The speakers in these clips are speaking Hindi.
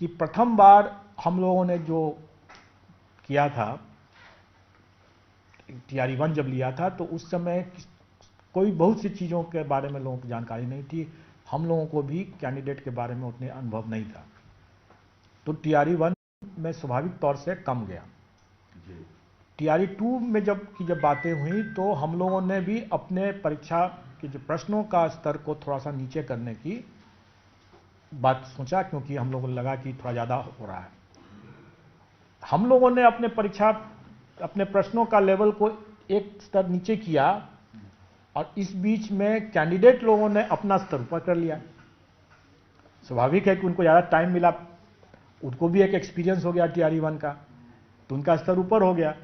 कि प्रथम बार हम लोगों ने जो किया था, टीआरई 1 जब लिया था, तो उस समय कोई बहुत सी चीज़ों के बारे में लोगों को जानकारी नहीं थी। हम लोगों को भी कैंडिडेट के बारे में उतने अनुभव नहीं था, तो टीआरई 1 में स्वाभाविक तौर से कम गया। टीआरई 2 में जब बातें हुई तो हम लोगों ने भी अपने परीक्षा के जो प्रश्नों का स्तर को थोड़ा सा नीचे करने की बात सोचा, क्योंकि हम लोगों को लगा कि थोड़ा ज़्यादा हो रहा है। हम लोगों ने अपने प्रश्नों का लेवल को एक स्तर नीचे किया, और इस बीच में कैंडिडेट लोगों ने अपना स्तर ऊपर कर लिया। स्वाभाविक है कि उनको ज़्यादा टाइम मिला, उनको भी एक एक्सपीरियंस हो गया टीआरई 1 का, तो उनका स्तर ऊपर हो गया।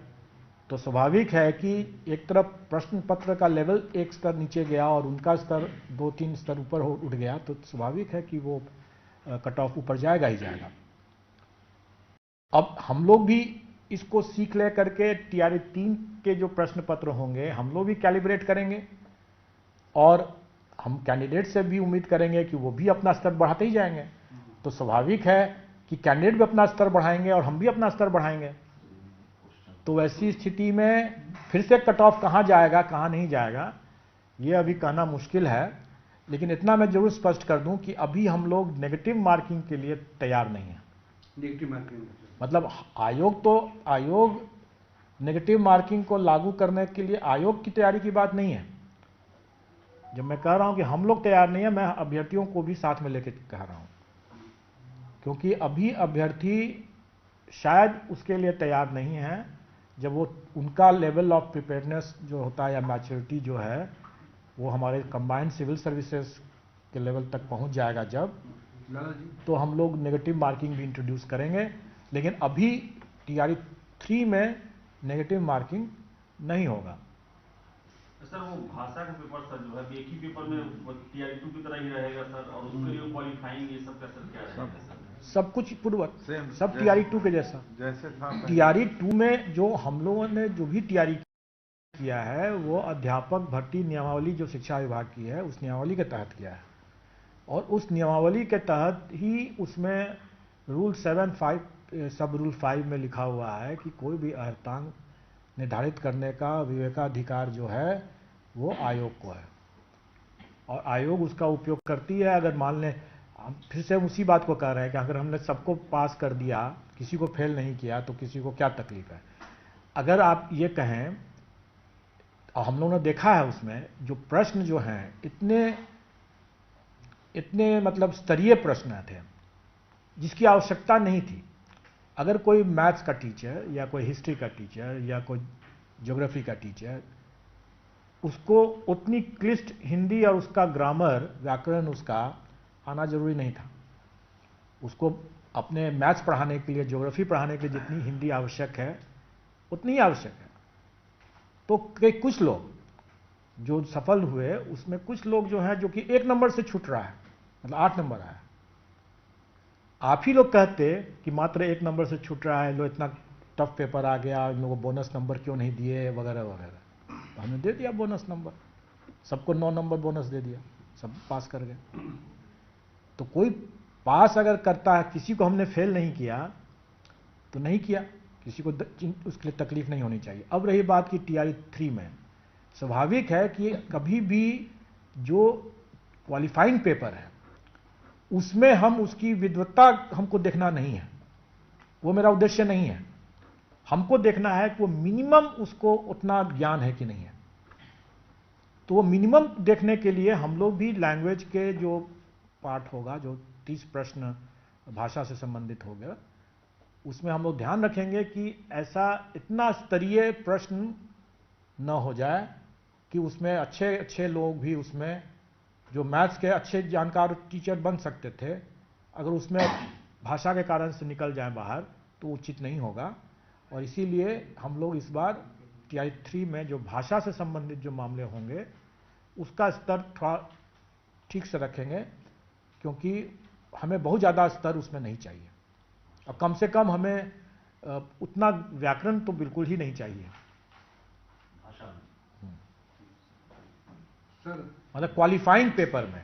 तो स्वाभाविक है कि एक तरफ प्रश्न पत्र का लेवल एक स्तर नीचे गया और उनका स्तर 2-3 स्तर ऊपर उठ गया, तो स्वाभाविक है कि वो कट ऑफ ऊपर जाएगा ही जाएगा। अब हम लोग भी इसको सीख ले करके टीआरई 3 के जो प्रश्न पत्र होंगे हम लोग भी कैलिब्रेट करेंगे, और हम कैंडिडेट से भी उम्मीद करेंगे कि वो भी अपना स्तर बढ़ाते ही जाएंगे। तो स्वाभाविक है कि कैंडिडेट भी अपना स्तर बढ़ाएंगे और हम भी अपना स्तर बढ़ाएंगे। तो वैसी स्थिति में फिर से कट ऑफ कहाँ जाएगा कहाँ नहीं जाएगा ये अभी कहना मुश्किल है, लेकिन इतना मैं जरूर स्पष्ट कर दूं कि अभी हम लोग नेगेटिव मार्किंग के लिए तैयार नहीं हैं। नेगेटिव मार्किंग मतलब आयोग नेगेटिव मार्किंग को लागू करने के लिए आयोग की तैयारी की बात नहीं है। जब मैं कह रहा हूं कि हम लोग तैयार नहीं है, मैं अभ्यर्थियों को भी साथ में लेकर कह रहा हूं, क्योंकि अभी अभ्यर्थी शायद उसके लिए तैयार नहीं है। जब वो उनका लेवल ऑफ प्रिपेयरनेस जो होता है या मैच्योरिटी जो है वो हमारे कंबाइंड सिविल सर्विसेज के लेवल तक पहुंच जाएगा जब, तो हम लोग नेगेटिव मार्किंग भी इंट्रोड्यूस करेंगे। लेकिन अभी टीआरई 3 में नेगेटिव मार्किंग नहीं होगा। सर वो भाषा का पेपर सर जो है एक ही पेपर में टीआरई 2 की तरह ही रहेगा सर, और उसके लिए क्वालिफाइंग ये सब का सर क्या रहेगा सर? सब कुछ पूर्वक सब टीआरई 2 के जैसा था। टीआरई 2 में जो हम लोगों ने जो भी टीआरई किया है वो अध्यापक भर्ती नियमावली जो शिक्षा विभाग की है उस नियमावली के तहत किया है, और उस नियमावली के तहत ही उसमें रूल 7(5) सब रूल 5 में लिखा हुआ है कि कोई भी अर्हतांक निर्धारित करने का विवेकाधिकार जो है वो आयोग को है, और आयोग उसका उपयोग करती है। अगर मान लें, हम फिर से उसी बात को कह रहे हैं कि अगर हमने सबको पास कर दिया, किसी को फेल नहीं किया, तो किसी को क्या तकलीफ है। अगर आप ये कहें, और हम लोगों ने देखा है उसमें जो प्रश्न जो हैं इतने मतलब स्तरीय प्रश्न थे जिसकी आवश्यकता नहीं थी। अगर कोई मैथ्स का टीचर या कोई हिस्ट्री का टीचर या कोई ज्योग्राफी का टीचर, उसको उतनी क्लिष्ट हिंदी और उसका ग्रामर व्याकरण उसका आना जरूरी नहीं था। उसको अपने मैथ्स पढ़ाने के लिए, ज्योग्राफी पढ़ाने के लिए जितनी हिंदी आवश्यक है उतनी ही आवश्यक है। तो कुछ लोग जो सफल हुए उसमें कुछ लोग जो हैं जो कि 1 नंबर से छूट रहा है, मतलब 8 नंबर आया। आप ही लोग कहते कि मात्र 1 नंबर से छूट रहा है, लो इतना टफ पेपर आ गया, इन लोगों को बोनस नंबर क्यों नहीं दिए वगैरह वगैरह, तो हमने दे दिया बोनस नंबर, सबको 9 नंबर बोनस दे दिया, सब पास कर गए। तो कोई पास अगर करता है, किसी को हमने फेल नहीं किया तो नहीं किया, किसी को उसके लिए तकलीफ नहीं होनी चाहिए। अब रही बात की टीआरई 3 में, स्वाभाविक है कि कभी भी जो क्वालिफाइंग पेपर है उसमें हम उसकी विद्वत्ता हमको देखना नहीं है, वो मेरा उद्देश्य नहीं है। हमको देखना है कि वो मिनिमम उसको उतना ज्ञान है कि नहीं है। तो वो मिनिमम देखने के लिए हम लोग भी लैंग्वेज के जो पार्ट होगा, जो 30 प्रश्न भाषा से संबंधित हो गया, उसमें हम लोग ध्यान रखेंगे कि ऐसा इतना स्तरीय प्रश्न न हो जाए कि उसमें अच्छे लोग भी, उसमें जो मैथ्स के अच्छे जानकार टीचर बन सकते थे, अगर उसमें भाषा के कारण से निकल जाए बाहर तो उचित नहीं होगा। और इसीलिए हम लोग इस बार टीआरई 3 में जो भाषा से संबंधित जो मामले होंगे उसका स्तर थोड़ा ठीक से रखेंगे, क्योंकि हमें बहुत ज़्यादा स्तर उसमें नहीं चाहिए, और कम से कम हमें उतना व्याकरण तो बिल्कुल ही नहीं चाहिए। मतलब क्वालिफाइंग पेपर में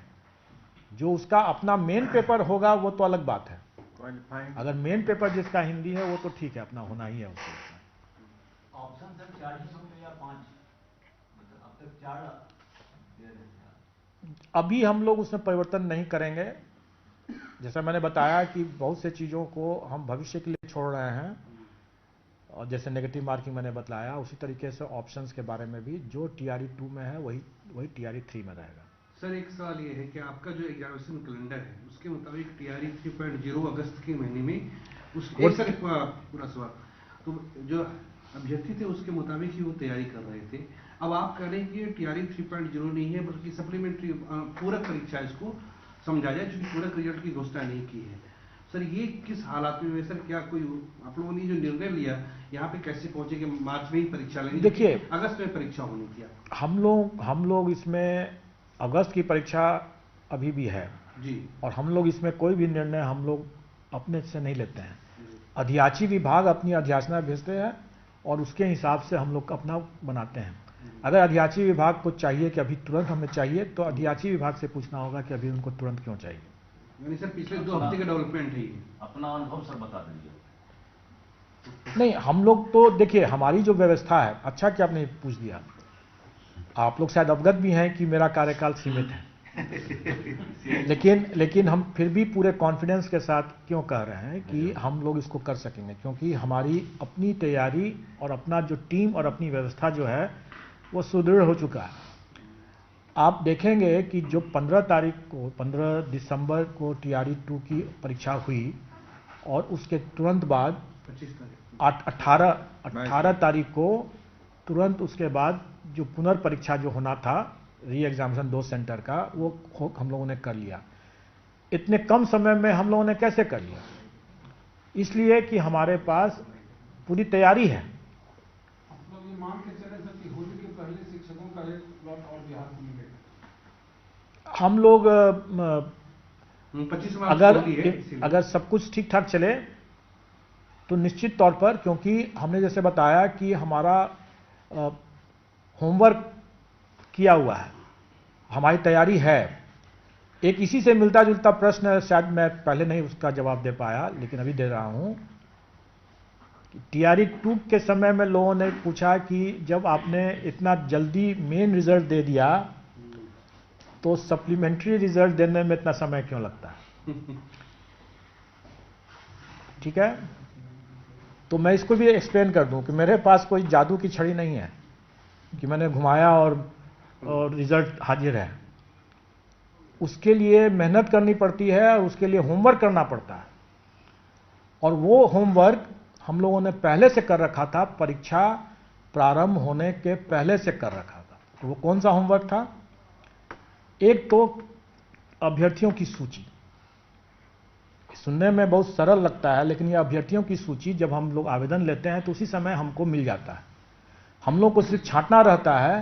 जो उसका अपना मेन पेपर होगा वो तो अलग बात है, अगर मेन पेपर जिसका हिंदी है वो तो ठीक है, अपना होना ही है उसको। ऑप्शन सर 4 ही होंगे या 5? मतलब अब तक 4 दे रहे थे। अभी हम लोग उसमें परिवर्तन नहीं करेंगे। जैसा मैंने बताया कि बहुत से चीज़ों को हम भविष्य के लिए छोड़ रहे हैं, और जैसे नेगेटिव मार्किंग मैंने बताया, उसी तरीके से ऑप्शंस के बारे में भी जो TRE 2 में है वही TRE 3 में रहेगा। सर एक सवाल ये है कि आपका जो एग्जामिनेशन कैलेंडर है उसके मुताबिक TRE 3.0 अगस्त के महीने में सर पूरा सवाल, तो जो अभ्यर्थी थे उसके मुताबिक ही वो तैयारी कर रहे थे। अब आप कह रहे हैं कि TRE 3.0 नहीं है बल्कि सप्लीमेंट्री पूरक परीक्षा इसको समझा जाए, क्योंकि पूरक रिजल्ट की घोषणा नहीं की है। सर ये किस हालात में सर, क्या कोई आप लोगों ने जो निर्णय लिया यहाँ पे कैसे पहुंचे कि मार्च में ही परीक्षा लेनी, देखिए अगस्त में परीक्षा होनी थी? हम लोग इसमें अगस्त की परीक्षा अभी भी है जी, और हम लोग इसमें कोई भी निर्णय हम लोग अपने से नहीं लेते हैं। अध्याची विभाग अपनी अध्याचना भेजते हैं और उसके हिसाब से हम लोग अपना बनाते हैं। अगर अध्याची विभाग को चाहिए कि अभी तुरंत हमें चाहिए, तो अध्याची विभाग से पूछना होगा कि अभी उनको तुरंत क्यों चाहिए। यानी सर पिछले 2 हफ्ते का डेवलपमेंट है ये। अपना अनुभव सर बता दीजिए। नहीं, हम लोग तो देखिए, हमारी जो व्यवस्था है, अच्छा कि आपने पूछ दिया, आप लोग शायद अवगत भी हैं कि मेरा कार्यकाल सीमित है लेकिन हम फिर भी पूरे कॉन्फिडेंस के साथ क्यों कह रहे हैं कि हम लोग इसको कर सकेंगे, क्योंकि हमारी अपनी तैयारी और अपना जो टीम और अपनी व्यवस्था जो है वो सुदृढ़ हो चुका है। आप देखेंगे कि जो 15 दिसंबर को TRE 2 की परीक्षा हुई और उसके तुरंत बाद 18 तारीख को तुरंत उसके बाद जो पुनर्परीक्षा जो होना था, री एग्जामिनेशन 2 सेंटर का, वो हम लोगों ने कर लिया। इतने कम समय में हम लोगों ने कैसे कर लिया? इसलिए कि हमारे पास पूरी तैयारी है। आप लोग ये मान के चले सर कि होली के पहले शिक्षकों का एक प्लॉट और बिहार को मिलेगा। हम लोग 25 मार्च अगर सब कुछ ठीक ठाक चले तो निश्चित तौर पर, क्योंकि हमने जैसे बताया कि हमारा होमवर्क किया हुआ है, हमारी तैयारी है। एक इसी से मिलता जुलता प्रश्न, शायद मैं पहले नहीं उसका जवाब दे पाया लेकिन अभी दे रहा हूं। TRE 2 के समय में लोगों ने पूछा कि जब आपने इतना जल्दी मेन रिजल्ट दे दिया तो सप्लीमेंट्री रिजल्ट देने में इतना समय क्यों लगता है? ठीक है, तो मैं इसको भी एक्सप्लेन कर दूं कि मेरे पास कोई जादू की छड़ी नहीं है कि मैंने घुमाया और रिजल्ट हाजिर है। उसके लिए मेहनत करनी पड़ती है और उसके लिए होमवर्क करना पड़ता है, और वो होमवर्क हम लोगों ने पहले से कर रखा था, परीक्षा प्रारंभ होने के पहले से कर रखा था। तो वो कौन सा होमवर्क था? एक तो अभ्यर्थियों की सूची, सुनने में बहुत सरल लगता है लेकिन यह अभ्यर्थियों की सूची जब हम लोग आवेदन लेते हैं तो उसी समय हमको मिल जाता है। हम लोग को सिर्फ छांटना रहता है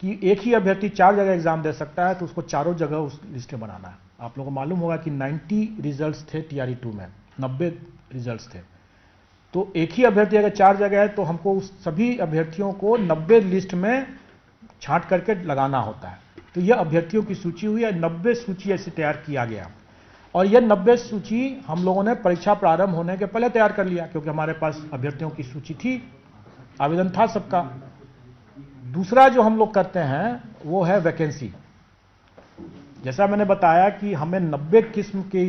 कि एक ही अभ्यर्थी 4 जगह एग्जाम दे सकता है, तो उसको चारों जगह उस लिस्ट में बनाना है। आप लोगों को मालूम होगा कि 90 रिजल्ट्स थे TRE 2 में, 90 रिजल्ट्स थे। तो एक ही अभ्यर्थी अगर 4 जगह है तो हमको उस सभी अभ्यर्थियों को 90 लिस्ट में छांट करके लगाना होता है। तो यह अभ्यर्थियों की सूची हुई है, 90 सूची ऐसे तैयार किया गया, और यह 90 सूची हम लोगों ने परीक्षा प्रारंभ होने के पहले तैयार कर लिया, क्योंकि हमारे पास अभ्यर्थियों की सूची थी, आवेदन था सबका। दूसरा जो हम लोग करते हैं वो है वैकेंसी। जैसा मैंने बताया कि हमें 90 किस्म की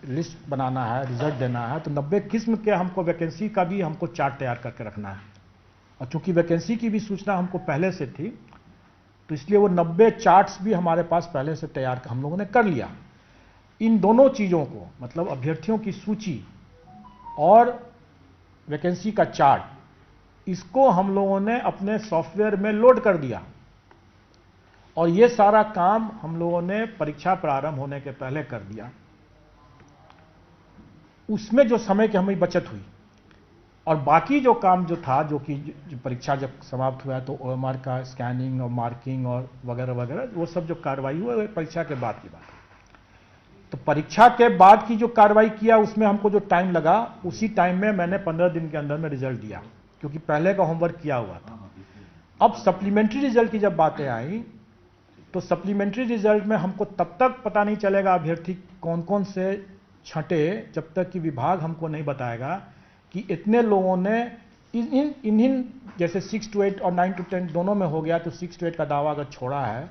लिस्ट बनाना है, रिजल्ट देना है, तो 90 किस्म के हमको वैकेंसी का भी हमको चार्ट तैयार करके रखना है। और चूंकि वैकेंसी की भी सूचना हमको पहले से थी, तो इसलिए वो 90 चार्ट्स भी हमारे पास पहले से तैयार हम लोगों ने कर लिया। इन दोनों चीज़ों को, मतलब अभ्यर्थियों की सूची और वैकेंसी का चार्ट, इसको हम लोगों ने अपने सॉफ्टवेयर में लोड कर दिया, और ये सारा काम हम लोगों ने परीक्षा प्रारंभ होने के पहले कर दिया। उसमें जो समय की हमें बचत हुई, और बाकी जो काम जो था, जो कि परीक्षा जब समाप्त हुआ तो OMR का स्कैनिंग और मार्किंग और वगैरह वगैरह, वो सब जो कार्रवाई हुआ वो परीक्षा के बाद की बात है। तो परीक्षा के बाद की जो कार्रवाई किया उसमें हमको जो टाइम लगा, उसी टाइम में मैंने 15 दिन के अंदर में रिजल्ट दिया, क्योंकि पहले का होमवर्क किया हुआ था। अब सप्लीमेंट्री रिजल्ट की जब बातें आई, तो सप्लीमेंट्री रिजल्ट में हमको तब तक पता नहीं चलेगा अभ्यर्थी कौन कौन से छंटे जब तक कि विभाग हमको नहीं बताएगा कि इतने लोगों ने इन्हीं जैसे 6 to 8 और 9 to 10 दोनों में हो गया, तो 6 to 8 का दावा अगर छोड़ा है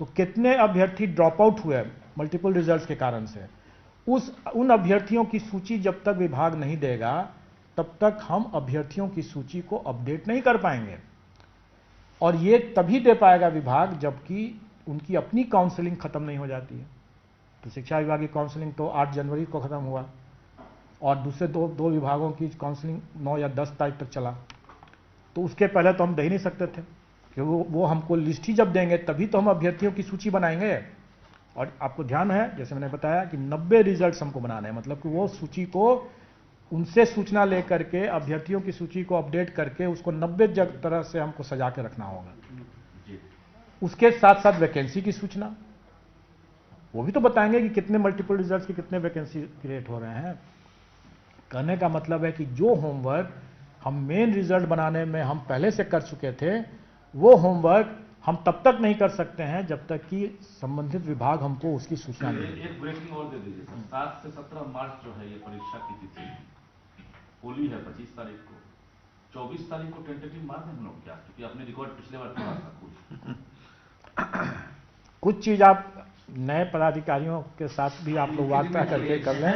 तो कितने अभ्यर्थी ड्रॉप आउट हुए मल्टीपल रिजल्ट्स के कारण से, उन अभ्यर्थियों की सूची जब तक विभाग नहीं देगा तब तक हम अभ्यर्थियों की सूची को अपडेट नहीं कर पाएंगे। और ये तभी दे पाएगा विभाग जबकि उनकी अपनी काउंसलिंग खत्म नहीं हो जाती है। तो शिक्षा विभाग की काउंसलिंग तो 8 जनवरी को खत्म हुआ और दूसरे दो विभागों की काउंसलिंग 9 या 10 तारीख तक चला, तो उसके पहले तो हम दे ही नहीं सकते थे कि वो हमको लिस्ट ही जब देंगे तभी तो हम अभ्यर्थियों की सूची बनाएंगे। और आपको ध्यान है, जैसे मैंने बताया कि 90 रिजल्ट्स हमको बनाने हैं, मतलब कि वो सूची को उनसे सूचना लेकर के अभ्यर्थियों की सूची को अपडेट करके उसको 90 तरह से हमको सजा के रखना होगा। उसके साथ साथ वैकेंसी की सूचना वो भी तो बताएंगे कि कितने मल्टीपल रिजल्ट्स की कितने वैकेंसी क्रिएट हो रहे हैं। कहने का मतलब है कि जो होमवर्क हम मेन रिजल्ट बनाने में हम पहले से कर चुके थे, वो होमवर्क हम तब तक नहीं कर सकते हैं जब तक कि संबंधित विभाग हमको उसकी सूचना नहीं दे। एक ब्रेकिंग और दे दीजिए सर। 7 से 17 मार्च जो है ये परीक्षा की तिथि, होली है 25 तारीख को, 24 तारीख को टेंटेटिव मार दें हम लोग क्या? क्योंकि आपने रिकॉर्ड पिछले बार पढ़ा था कुछ चीज आप नए पदाधिकारियों के साथ भी आप लोग वार्ता करके कर लें।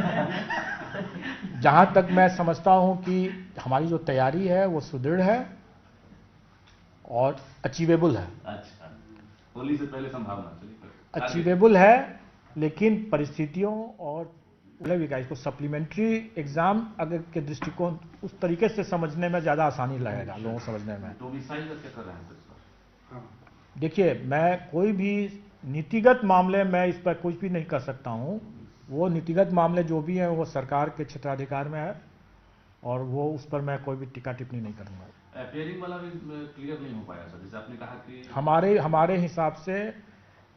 जहां तक मैं समझता हूं कि हमारी जो तैयारी है वो सुदृढ़ है और अचीवेबल है। अच्छा, होली से पहले संभावना चलिए अचीवेबल है, लेकिन परिस्थितियों और इसको सप्लीमेंट्री एग्जाम अगर के दृष्टिकोण उस तरीके से समझने में ज्यादा आसानी लगेगा लोगों को समझने में। डोमिसाइल का क्या कर रहे हैं सर? देखिए, मैं कोई भी नीतिगत मामले में इस पर कुछ भी नहीं कर सकता हूं। वो नीतिगत मामले जो भी हैं वो सरकार के क्षेत्राधिकार में है और वो उस पर मैं कोई भी टीका टिप्पणी नहीं करूंगा। अपेयरिंग वाला भी क्लियर नहीं हो पाया सर, जैसे आपने कहा कि हमारे हिसाब से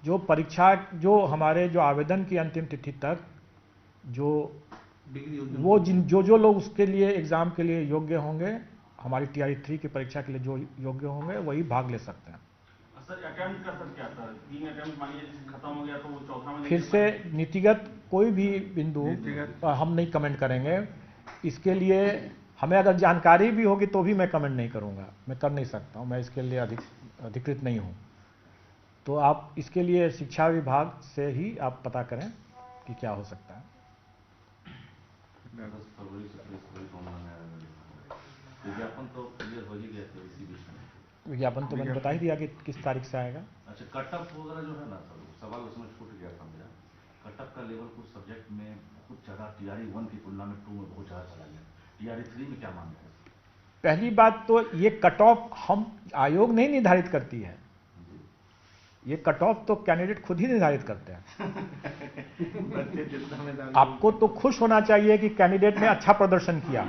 जो परीक्षा जो हमारे जो आवेदन की अंतिम तिथि तक जो वो जो लोग उसके लिए एग्जाम के लिए योग्य होंगे, हमारी TRE 3 की परीक्षा के लिए जो योग्य होंगे वही भाग ले सकते हैं। सर अटेम्प्ट का सर क्या था? 3 अटेम्प्ट मानिए खत्म हो गया तो वो चौथा में फिर से नीतिगत कोई भी बिंदु हम नहीं कमेंट करेंगे। इसके लिए हमें अगर जानकारी भी होगी तो भी मैं कमेंट नहीं करूंगा, मैं कर नहीं सकता हूं, मैं इसके लिए अधिकृत नहीं हूं। तो आप इसके लिए शिक्षा विभाग से ही आप पता करें कि क्या हो सकता है। विज्ञापन तो क्लियर हो ही गया था इसी बीच में। विज्ञापन तो मैंने बता ही दिया कि किस तारीख से आएगा। अच्छा, कटअप वगैरह जो है ना सर, सवाल उसमें छूट गया था मेरा। कटअप का लेवल कुछ सब्जेक्ट में कुछ जगह TRE 1 की तुलना में 2 में बहुत ज़्यादा चला गया। TRE 3 में क्या मानते हैं? पहली बात तो ये कट ऑफ हम आयोग नहीं निर्धारित करती है, ये कट ऑफ तो कैंडिडेट खुद ही निर्धारित करते हैं। आपको तो खुश होना चाहिए कि कैंडिडेट ने अच्छा प्रदर्शन किया।